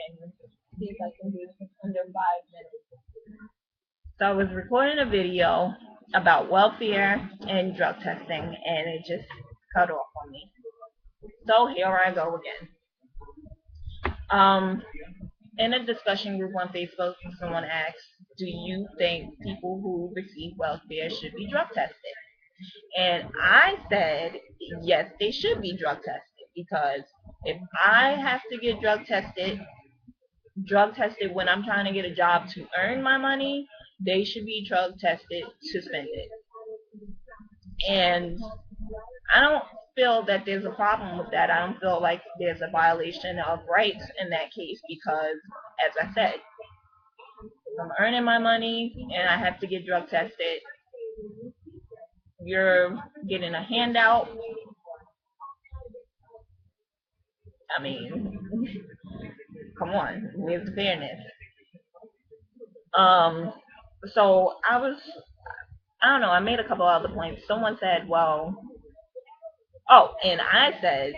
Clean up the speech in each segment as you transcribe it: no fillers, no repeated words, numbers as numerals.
and see if I can do this under 5 minutes. So I was recording a video about welfare and drug testing, and it just cut off on me. So here I go again. In a discussion group on Facebook, someone asked, "Do you think people who receive welfare should be drug tested?" And I said, yes, they should be drug tested, because if I have to get drug tested when I'm trying to get a job to earn my money, they should be drug tested, suspended. And I don't feel that there's a problem with that. I don't feel like there's a violation of rights in that case, because, as I said, if I'm earning my money and I have to get drug tested, you're getting a handout. I mean, come on, where's the fairness? Um, so I don't know, I made a couple other points. Someone said, well, oh, and I said,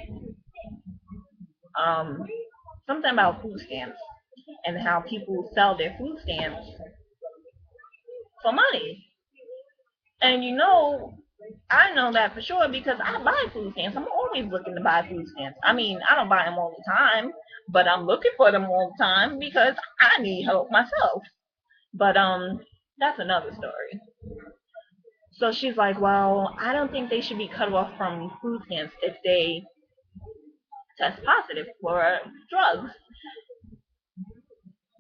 um, something about food stamps and how people sell their food stamps for money. And I know that for sure because I buy food stamps. I'm always looking to buy food stamps. I mean, I don't buy them all the time, but I'm looking for them all the time because I need help myself. But that's another story. So she's like, well, I don't think they should be cut off from food stamps if they test positive for drugs.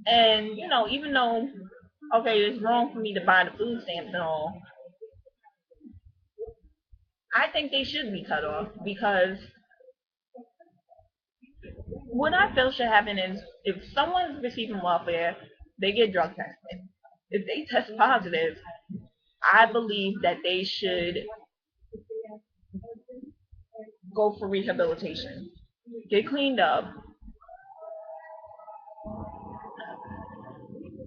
And, even though, okay, it's wrong for me to buy the food stamps and all, I think they should be cut off because what I feel should happen is if someone's receiving welfare, they get drug tested. If they test positive, I believe that they should go for rehabilitation, get cleaned up,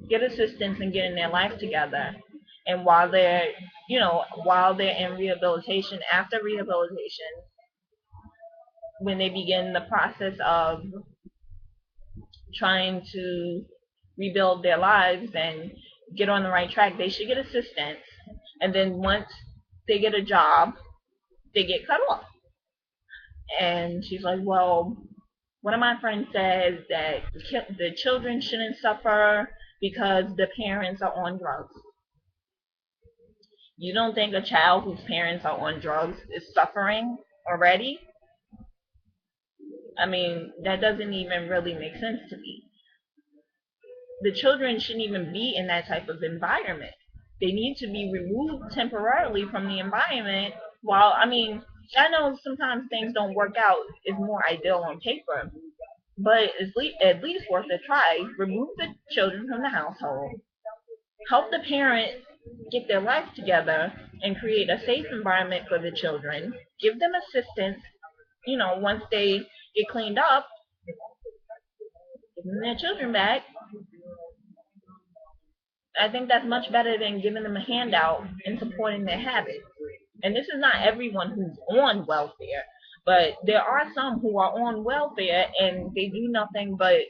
get assistance in getting their life together. And while they're in rehabilitation, after rehabilitation, when they begin the process of trying to rebuild their lives and get on the right track, they should get assistance. And then once they get a job, they get cut off. And she's like, well, one of my friends says that the children shouldn't suffer because the parents are on drugs. You don't think a child whose parents are on drugs is suffering already? I mean, that doesn't even really make sense to me. The children shouldn't even be in that type of environment. They need to be removed temporarily from the environment. While, I mean, I know sometimes things don't work out, it's more ideal on paper, but it's at least worth a try. Remove the children from the household, help the parent get their life together, and create a safe environment for the children. Give them assistance, once they get cleaned up, give them their children back. I think that's much better than giving them a handout and supporting their habits. And this is not everyone who's on welfare, but there are some who are on welfare and they do nothing but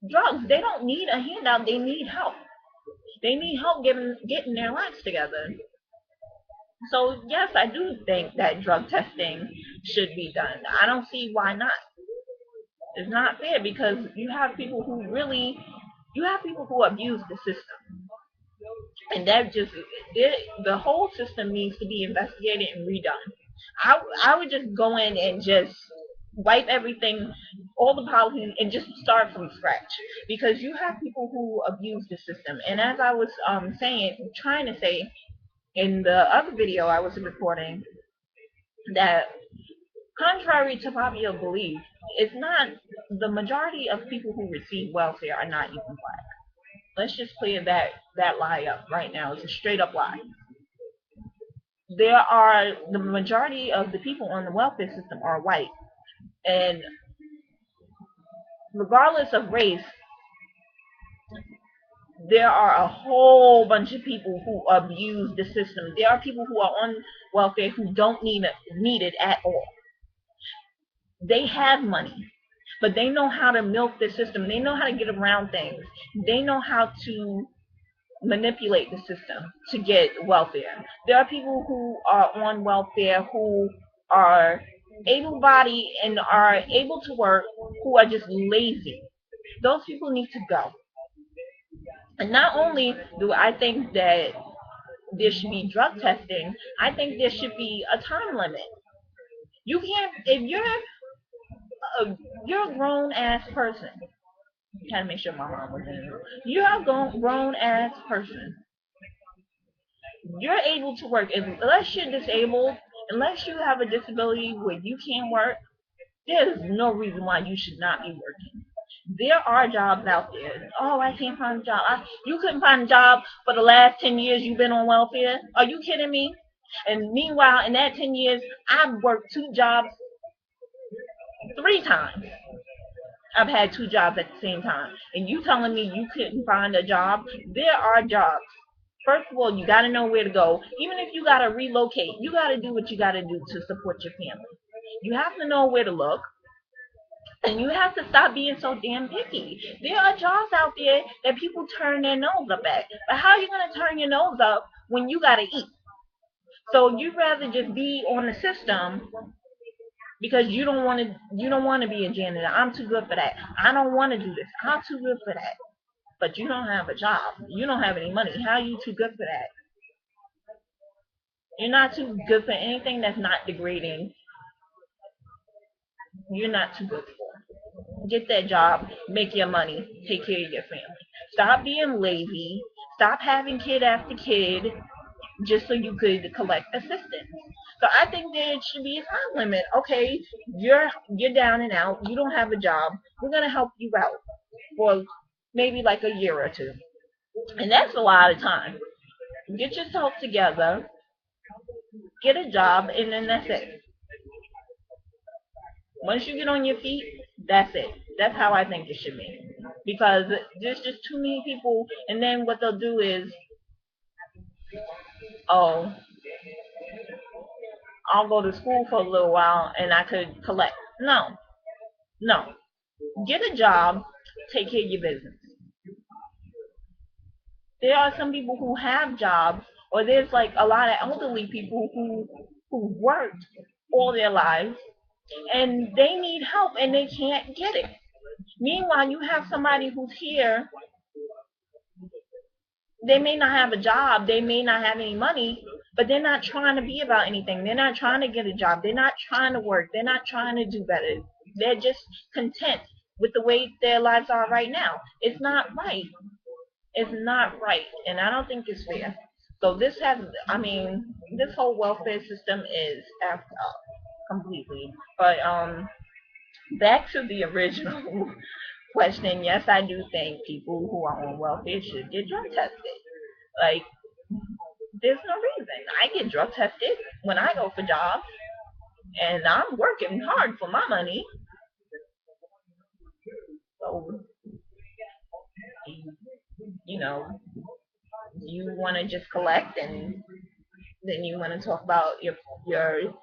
drugs. They don't need a handout, they need help. They need help getting their lives together. So yes, I do think that drug testing should be done. I don't see why not. It's not fair because you have people who abuse the system, and the whole system needs to be investigated and redone. I would just go in and just wipe everything, all the policies, and just start from scratch because you have people who abuse the system. And as I was trying to say in the other video I was recording, that contrary to popular belief, it's not the majority of people who receive welfare are not even black. Let's just clear that lie up right now. It's a straight up lie. The majority of the people on the welfare system are white, and regardless of race, there are a whole bunch of people who abuse the system. There are people who are on welfare who don't need it at all. They have money. but they know how to milk the system. They know how to get around things. They know how to manipulate the system to get welfare. There are people who are on welfare who are able-bodied and are able to work, who are just lazy. Those people need to go. And not only do I think that there should be drug testing, I think there should be a time limit. You can't, if you're a grown ass person. Trying to make sure my mom was in here. You're a grown ass person. You're able to work unless you're disabled, unless you have a disability where you can't work. There's no reason why you should not be working. There are jobs out there. Oh, I can't find a job. You couldn't find a job for the last 10 years you've been on welfare? Are you kidding me? And meanwhile, in that 10 years, I've worked 2 jobs 3 times. I've had 2 jobs at the same time. And you telling me you couldn't find a job? There are jobs. First of all, you got to know where to go. Even if you got to relocate, you got to do what you got to do to support your family. You have to know where to look. And you have to stop being so damn picky. There are jobs out there that people turn their nose up at. But how are you going to turn your nose up when you got to eat? So you'd rather just be on the system because you don't want to be a janitor. I'm too good for that. I don't want to do this. I'm too good for that. But you don't have a job. You don't have any money. How are you too good for that? You're not too good for anything that's not degrading. You're not too good for. Get that job, make your money, take care of your family. Stop being lazy. Stop having kid after kid just so you could collect assistance. So I think there should be a time limit. Okay, you're down and out. You don't have a job. We're gonna help you out for maybe like a year or two, and that's a lot of time. Get yourself together, get a job, and then that's it. Once you get on your feet, that's it. That's how I think it should be. Because there's just too many people, and then what they'll do is, oh, I'll go to school for a little while and I could collect. No, no. Get a job, take care of your business. There are some people who have jobs, or there's like a lot of elderly people who worked all their lives and they need help and they can't get it. Meanwhile, you have somebody who's here. They may not have a job, they may not have any money, but they're not trying to be about anything. They're not trying to get a job. They're not trying to work. They're not trying to do better. They're just content with the way their lives are right now. It's not right. It's not right, and I don't think it's fair. So this whole welfare system is effed up completely. But back to the original question. Yes, I do think people who are on welfare should get drug tested. Like, there's no reason. I get drug tested when I go for jobs, and I'm working hard for my money. So, you know, you want to just collect, and then you want to talk about your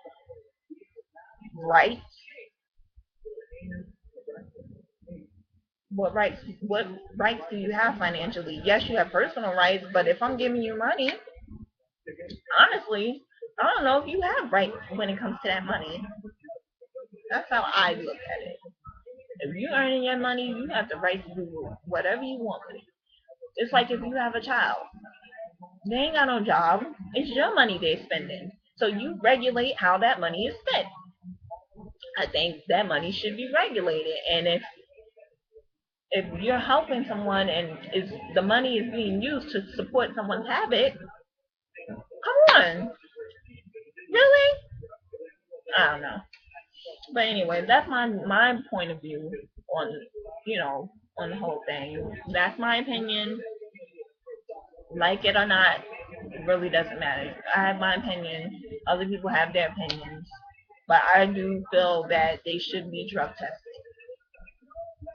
rights. What rights do you have financially? Yes, you have personal rights, but if I'm giving you money, honestly, I don't know if you have rights when it comes to that money. That's how I look at it. If you're earning your money, you have the right to do whatever you want with it. It's like if you have a child. They ain't got no job. It's your money they're spending. So you regulate how that money is spent. I think that money should be regulated. And if you're helping someone and is the money is being used to support someone's habit, come on. Really? I don't know. But anyway, that's my point of view on on the whole thing. That's my opinion. Like it or not, it really doesn't matter. I have my opinion. Other people have their opinions. But I do feel that they should be drug tested.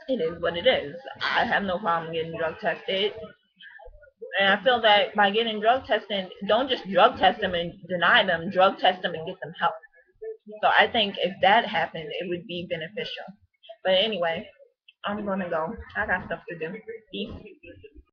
It is what it is. I have no problem getting drug tested. And I feel that by getting drug tested, don't just drug test them and deny them, drug test them and get them help. So I think if that happened, it would be beneficial. But anyway, I'm gonna go. I got stuff to do. Peace.